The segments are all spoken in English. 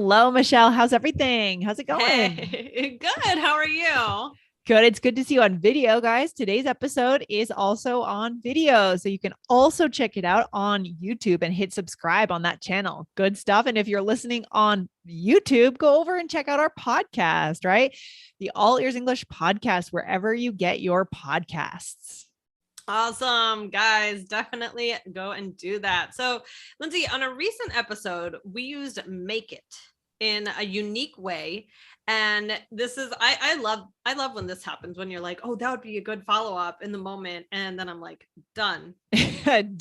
Hello, Michelle. How's everything? How's it going? Hey, good. How are you? Good. It's good to see you on video, guys. Today's episode is also on video. So you can also check it out on YouTube and hit subscribe on that channel. Good stuff. And if you're listening on YouTube, go over and check out our podcast, right? The All Ears English podcast, wherever you get your podcasts. Awesome, guys. Definitely go and do that. So, Lindsay, on a recent episode, we used make it in a unique way. And this is I love when this happens, when you're like, oh, that would be a good follow-up in the moment. And then I'm like, done. Done. Right.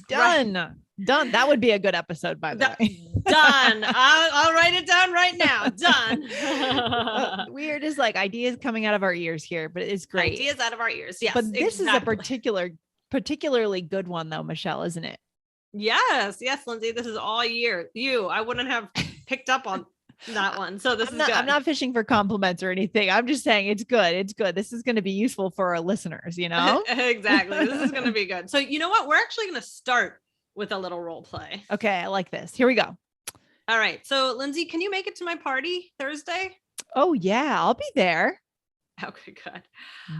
Done. That would be a good episode, by the way. Done. I'll write it down right now. Done. Weird is like ideas coming out of our ears here, but it's great. Ideas out of our ears. Yes. But this is a particularly good one though, Michelle, isn't it? Yes, Lindsay, this is all I wouldn't have picked up on that one. So this is good. I'm not fishing for compliments or anything. I'm just saying it's good. It's good. This is going to be useful for our listeners, you know? Exactly. This is going to be good. So you know what? We're actually going to start with a little role play. Okay. I like this. Here we go. All right. So Lindsay, can you make it to my party Thursday? Oh yeah. I'll be there. Okay, good.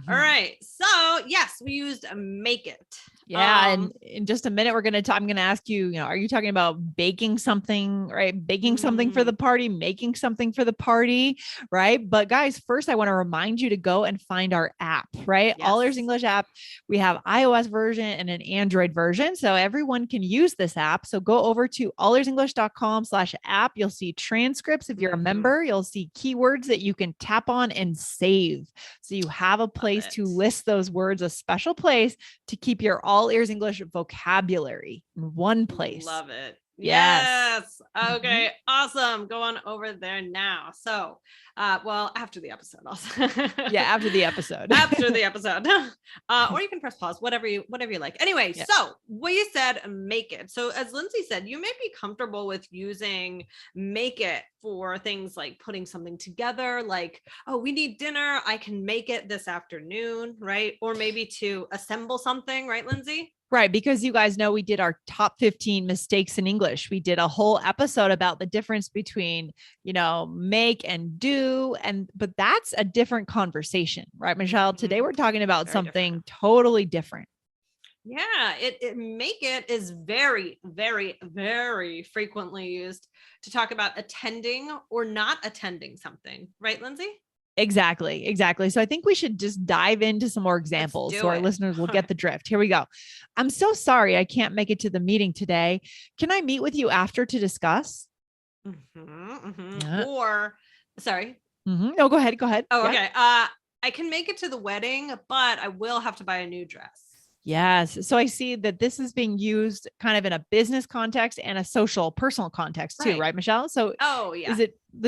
All right. So yes, we used make it. Yeah. And in just a minute, I'm going to ask you, are you talking about baking something, right? Baking something for the party, making something for the party, right? But guys, first I want to remind you to go and find our app, right? Yes. All Ears English app. We have iOS version and an Android version. So everyone can use this app. So go over to allearsenglish.com/app. You'll see transcripts. If you're a member, you'll see keywords that you can tap on and save. So you have a place to list those words, a special place to keep your All Ears English vocabulary in one place. Love it. Yes. Okay. Awesome. Go on over there now. So, after the episode also. Yeah. After the episode. After the episode. Or you can press pause, whatever you like. Anyway, So we said make it. So as Lindsay said, you may be comfortable with using make it for things like putting something together, like, oh, we need dinner. I can make it this afternoon, right? Or maybe to assemble something, right, Lindsay? Right. Because you guys know we did our top 15 mistakes in English. We did a whole episode about the difference between, make and do. But that's a different conversation, right, Michelle? Today we're talking about something totally different. Yeah, make it is very, very, very frequently used to talk about attending or not attending something. Right, Lindsay? Exactly. So I think we should just dive into some more examples so our listeners will get the drift. Here we go. I'm so sorry I can't make it to the meeting today. Can I meet with you after to discuss? Yeah. Or, sorry. No, go ahead. Oh, yeah. Okay. I can make it to the wedding, but I will have to buy a new dress. Yes. So I see that this is being used kind of in a business context and a personal context too, right, Michelle? So yeah. Is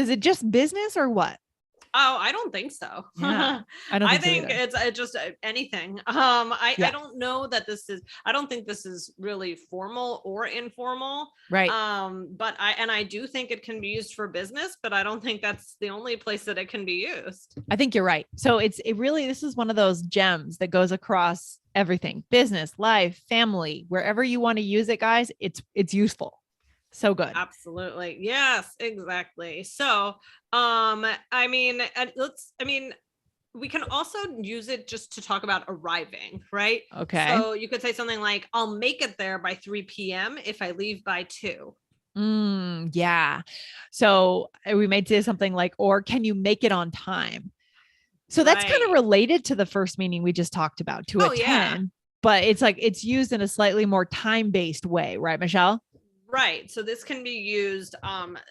it just business or what? Oh, I don't think so. Yeah, I think it's just anything. I don't know that I don't think this is really formal or informal. Right. But I do think it can be used for business, but I don't think that's the only place that it can be used. I think you're right. So this is one of those gems that goes across everything: business, life, family, wherever you want to use it, guys. It's useful. So good. Absolutely. Yes, exactly. So, we can also use it just to talk about arriving, right? Okay. So you could say something like, I'll make it there by 3 p.m. if I leave by 2. Yeah. So we may say something like, or can you make it on time? So that's kind of related to the first meaning we just talked about, to attend, yeah. But it's like, it's used in a slightly more time-based way, right, Michelle? Right. So this can be used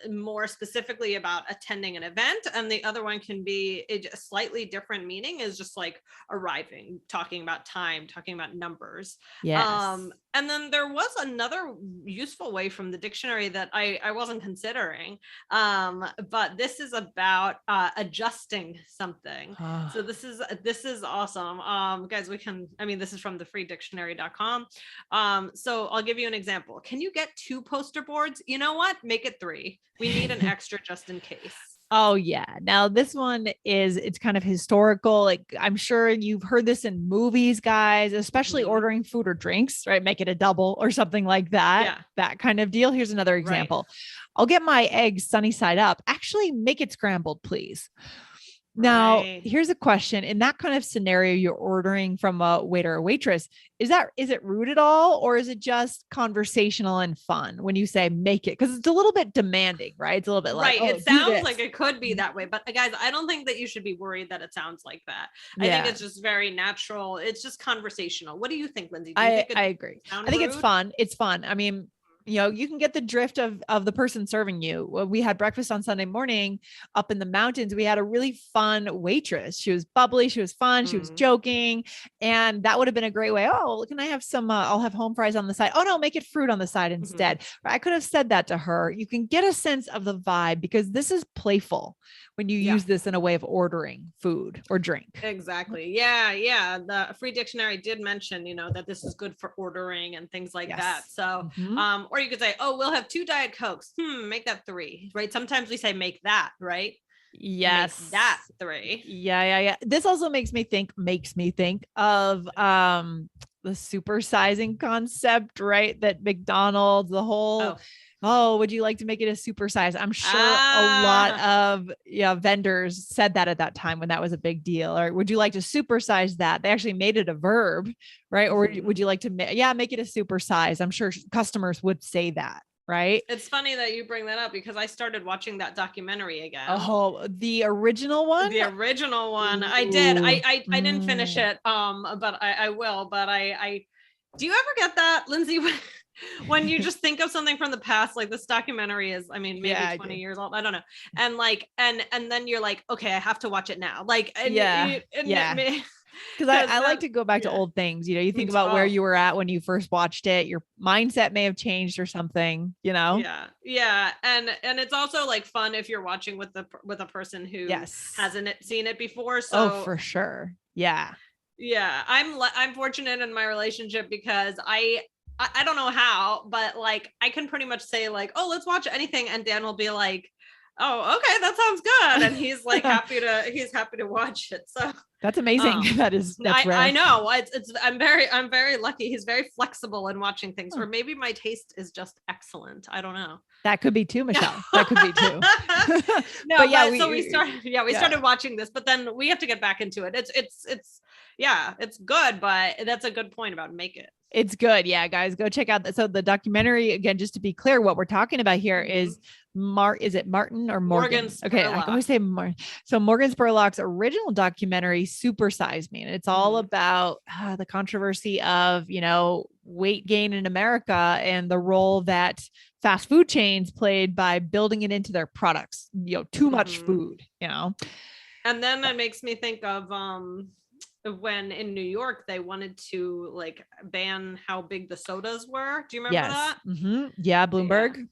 more specifically about attending an event. And the other one can be a slightly different meaning, is just like arriving, talking about time, talking about numbers. Yes. And then there was another useful way from the dictionary that I wasn't considering. But this is about adjusting something. So this is awesome. Guys, this is from the freedictionary.com. So I'll give you an example. Can you get 2 poster boards? You know what? Make it 3. We need an extra just in case. Oh yeah. Now this one it's kind of historical. Like, I'm sure you've heard this in movies, guys, especially ordering food or drinks, right? Make it a double or something like that. Yeah. That kind of deal. Here's another example. Right. I'll get my eggs sunny side up. Actually, make it scrambled, please. Now, Right. here's a question. In that kind of scenario, you're ordering from a waiter or waitress. Is it rude at all? Or is it just conversational and fun when you say make it? Because it's a little bit demanding, right? It's a little bit like, Right. oh, It do sounds this. like it could be that way, but guys, I don't think that you should be worried that it sounds like that. I think Yeah. it's just very natural. It's just conversational. What do you think, Lindsay? Do you think I agree. sound I think it's rude? fun. It's fun. I mean, you can get the drift of the person serving you. We had breakfast on Sunday morning up in the mountains. We had a really fun waitress. She was bubbly. She was fun. She was joking. And that would have been a great way. Oh, can I have some, I'll have home fries on the side. Oh no, make it fruit on the side instead. I could have said that to her. You can get a sense of the vibe because this is playful when you use this in a way of ordering food or drink. Exactly. Yeah. The free dictionary did mention, that this is good for ordering and things like that. So, or you could say, oh, we'll have 2 Diet Cokes. Make that 3, right? Sometimes we say make that, right? Yes. Make that 3. Yeah. This also makes me think of the supersizing concept, right? That McDonald's, the whole would you like to make it a supersize? I'm sure a lot of vendors said that at that time when that was a big deal. Or would you like to supersize that? They actually made it a verb, right? Or would you like to make it a supersize? I'm sure customers would say that. Right. It's funny that you bring that up because I started watching that documentary again. Oh, the original one? The original one. Ooh. I did. I didn't finish it. But I will. But I do you ever get that, Lindsay? When you just think of something from the past, like this documentary is, maybe 20 years old. I don't know. And like, and then you're like, okay, I have to watch it now. Like, because I like to go back to old things. You think about where you were at when you first watched it. Your mindset may have changed or something, Yeah. And it's also like fun if you're watching with a person who hasn't seen it before. So for sure. Yeah. I'm fortunate in my relationship because I don't know how, but like I can pretty much say like, oh, let's watch anything, and Dan will be like, oh, okay, that sounds good, and he's like happy to watch it. So that's amazing. That's rare. I know. I'm very lucky. He's very flexible in watching things, or maybe my taste is just excellent. I don't know. That could be too, Michelle. That could be too. No, we started watching this, but then we have to get back into it. It's good, but that's a good point about make it. It's good. Yeah, guys, go check out. So the documentary, again, just to be clear, what we're talking about here is is it Martin or Morgan? Okay, I always say Martin. So Morgan Spurlock's original documentary, Supersize Me. And it's all about the controversy of, weight gain in America and the role that fast food chains played by building it into their products, too much food, And then that makes me think of, when in New York they wanted to like ban how big the sodas were. Do you remember that? Yeah, Bloomberg.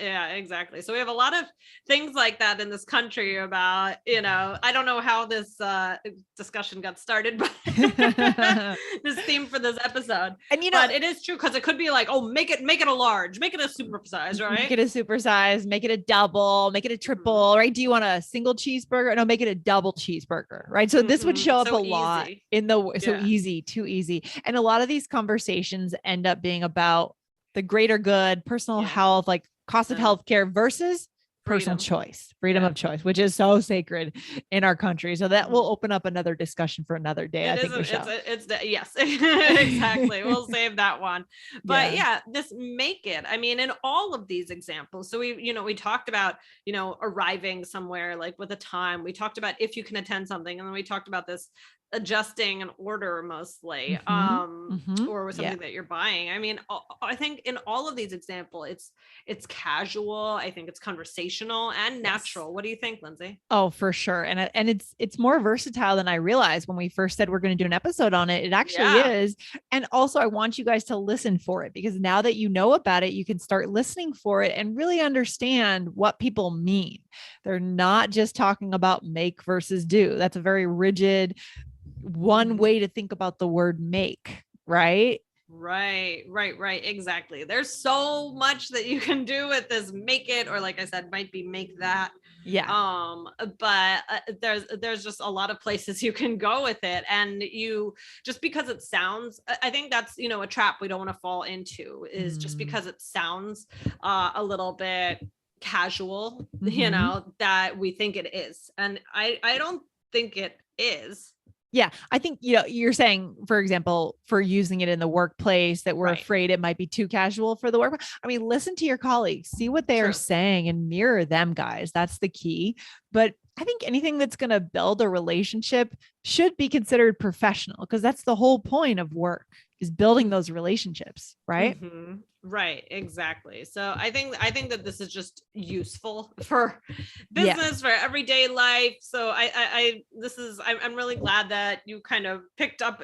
Yeah, exactly. So we have a lot of things like that in this country about, I don't know how this discussion got started, but this theme for this episode. And but it is true because it could be like, oh, make it a large, make it a supersize, right? Make it a supersize, make it a double, make it a triple, right? Do you want a single cheeseburger? No, make it a double cheeseburger, right? So this would show up a lot in the easy, too easy. And a lot of these conversations end up being about the greater good, personal health, like cost of healthcare versus personal choice, freedom of choice, which is so sacred in our country. So that will open up another discussion for another day. Yes, exactly. We'll save that one. But this make it, in all of these examples. So we talked about, arriving somewhere like with a time, we talked about if you can attend something. And then we talked about this adjusting an order mostly, or with something that you're buying. I think in all of these examples, it's casual. I think it's conversational and natural. What do you think, Lindsay? Oh, for sure. And it's more versatile than I realized when we first said we're going to do an episode on it. It actually is. And also I want you guys to listen for it, because now that you know about it, you can start listening for it and really understand what people mean. They're not just talking about make versus do. That's a very rigid one way to think about the word make, right? Right. Exactly. There's so much that you can do with this make it, or like I said, might be make that. Yeah. But there's just a lot of places you can go with it. And you, just because it sounds, I think that's, a trap we don't want to fall into, is just because it sounds a little bit casual, that we think it is. And I don't think it is. Yeah. I think, you're saying, for example, for using it in the workplace, that we're afraid it might be too casual for the work. I mean, listen to your colleagues, see what they are saying and mirror them, guys. That's the key. But I think anything that's going to build a relationship should be considered professional, because that's the whole point of work, is building those relationships. Right. Mm-hmm. Right. Exactly. So I think that this is just useful for business, for everyday life. So I'm really glad that you kind of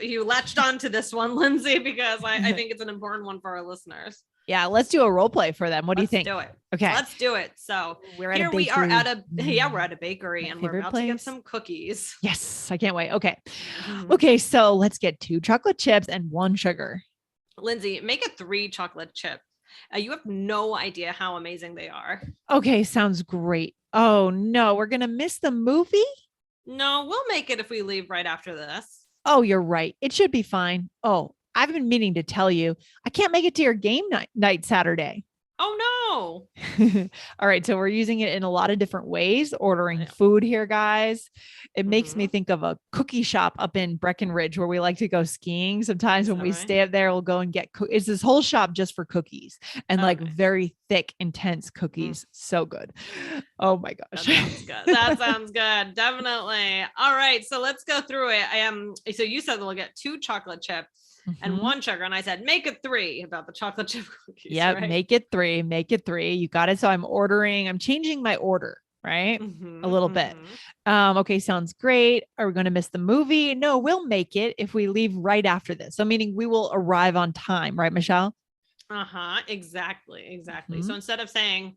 you latched onto this one, Lindsay, because I think it's an important one for our listeners. Yeah. Let's do a role play for them. What do you think? Let's do it. Okay. Let's do it. So we're at we are at a bakery, and we're about to get some cookies. Yes. I can't wait. Okay. Okay. So let's get 2 chocolate chips and 1 sugar. Lindsay, make it 3 chocolate chip. You have no idea how amazing they are. Okay. Sounds great. Oh no, we're going to miss the movie. No, we'll make it if we leave right after this. Oh, you're right. It should be fine. Oh, I've been meaning to tell you, I can't make it to your game night Saturday. Oh no. All right. So we're using it in a lot of different ways, ordering food here, guys. It makes me think of a cookie shop up in Breckenridge where we like to go skiing. Sometimes when we stay up there, we'll go and get it's this whole shop just for cookies, and like very thick, intense cookies. So good. Oh my gosh. That sounds good. That sounds good. Definitely. All right. So let's go through it. So you said we'll get 2 chocolate chips and 1 sugar. And I said, make it 3 about the chocolate chip cookies. Yeah. Right? Make it 3, you got it. So I'm changing my order, right? A little bit. Okay. Sounds great. Are we going to miss the movie? No, we'll make it if we leave right after this. So meaning we will arrive on time, right, Michelle? Exactly. So instead of saying,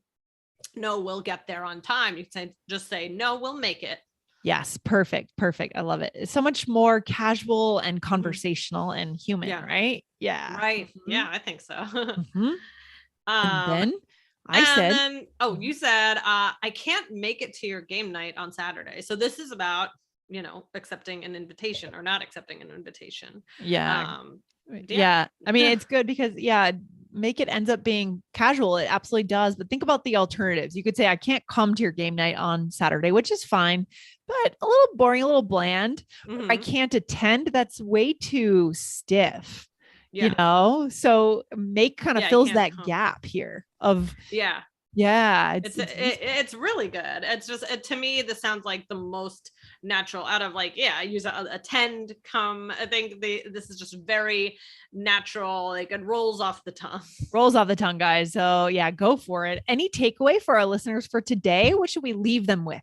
no, we'll get there on time, you can just say, no, we'll make it. Yes. Perfect. I love it. It's so much more casual and conversational and human, right? Yeah. Right. Yeah, I think so. And then you said, I can't make it to your game night on Saturday. So this is about, accepting an invitation or not accepting an invitation. Yeah. I mean, it's good because make it ends up being casual. It absolutely does. But think about the alternatives. You could say, I can't come to your game night on Saturday, which is fine, but a little boring, a little bland. I can't attend. That's way too stiff, so make kind of fills that gap here of, it's really good. It's just, to me, this sounds like the most natural out of use attend, come. I think this is just very natural. Like it rolls off the tongue, guys. So go for it. Any takeaway for our listeners for today? What should we leave them with?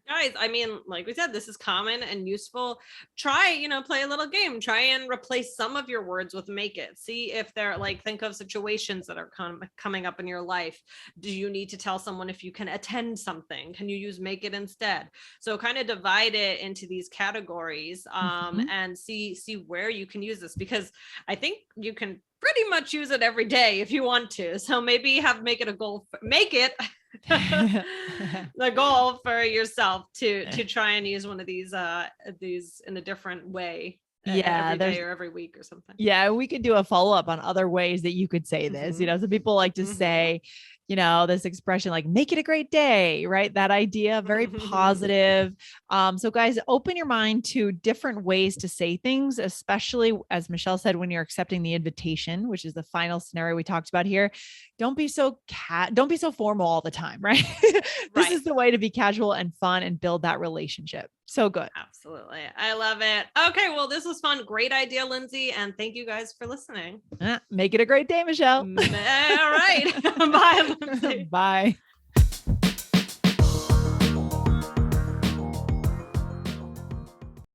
Guys, I mean, like we said, this is common and useful. Try, play a little game. Try and replace some of your words with make it. See if they're think of situations that are coming up in your life. Do you need to tell someone if you can attend something? Can you use make it instead? So kind of divide it into these categories and see where you can use this, because I think you can pretty much use it every day if you want to. So maybe make it a goal. Make it the goal for yourself to try and use one of these in a different way. Every day or every week or something. Yeah, we could do a follow-up on other ways that you could say this. Some people like to say, this expression like make it a great day, right? That idea, very positive. So guys, open your mind to different ways to say things, especially as Michelle said, when you're accepting the invitation, which is the final scenario we talked about here. Don't be so formal all the time, right? This is the way to be casual and fun and build that relationship. So good. Absolutely. I love it. Okay. Well, this was fun. Great idea, Lindsay. And thank you guys for listening. Make it a great day, Michelle. All right. Bye, Lindsay. Bye.